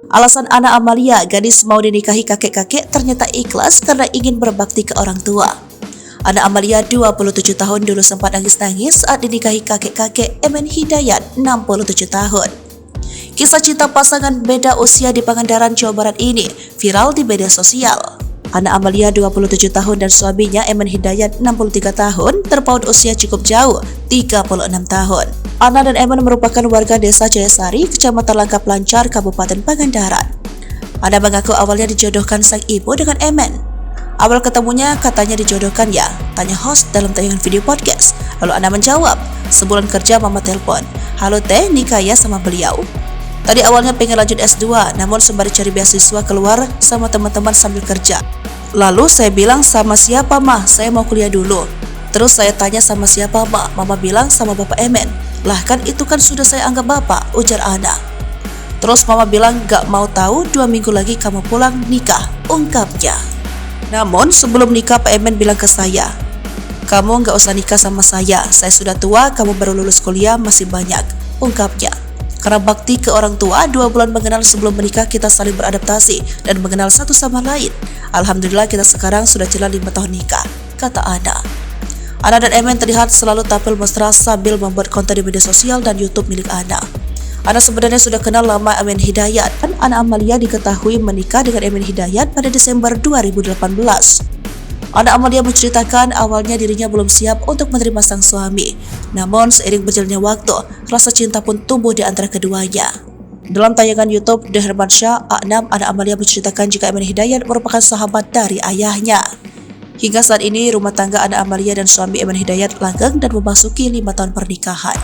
Alasan Ana Amalia, gadis mau dinikahi kakek-kakek, ternyata ikhlas karena ingin berbakti ke orang tua. Ana Amalia, 27 tahun, dulu sempat nangis-nangis saat dinikahi kakek-kakek Emen Hidayat, 67 tahun. Kisah cinta pasangan beda usia di Pangandaran, Jawa Barat ini viral di media sosial. Ana Amalia, 27 tahun, dan suaminya Emen Hidayat, 63 tahun, terpaut usia cukup jauh, 36 tahun. Ana dan Emen merupakan warga desa Jayasari, Kecamatan Langkap Lancar, Kabupaten Pangandaran. Ana mengaku awalnya dijodohkan sang ibu dengan Emen. Awal ketemunya katanya dijodohkan ya, tanya host dalam tayangan video podcast. Lalu Ana menjawab, sebulan kerja mama telepon, halo teh, nikah ya sama beliau. Tadi awalnya pengen lanjut S2, namun sembari cari beasiswa keluar sama teman-teman sambil kerja. Lalu saya bilang, sama siapa mah, saya mau kuliah dulu. Terus saya tanya sama siapa mah, mama bilang sama bapak Emen. Lah kan itu kan sudah saya anggap bapak, ujar Ana. Terus mama bilang gak mau tahu, 2 minggu lagi kamu pulang nikah, ungkapnya. Namun sebelum nikah Pak Emen bilang ke saya, kamu gak usah nikah sama saya sudah tua, kamu baru lulus kuliah, masih banyak, ungkapnya. Karena bakti ke orang tua, 2 bulan mengenal sebelum menikah kita saling beradaptasi dan mengenal satu sama lain. Alhamdulillah kita sekarang sudah jalan 5 tahun nikah, kata Ana. Ana dan Emen terlihat selalu tampil mesra sambil membuat konten di media sosial dan YouTube milik Ana. Ana sebenarnya sudah kenal lama Emen Hidayat, dan Ana Amalia diketahui menikah dengan Emen Hidayat pada Desember 2018. Ana Amalia menceritakan awalnya dirinya belum siap untuk menerima sang suami. Namun seiring berjalannya waktu, rasa cinta pun tumbuh di antara keduanya. Dalam tayangan YouTube The Hermansyah A6, Ana Amalia menceritakan jika Emen Hidayat merupakan sahabat dari ayahnya. Hingga saat ini rumah tangga Ana Amalia dan suami Emen Hidayat langgeng dan memasuki 5 tahun pernikahan.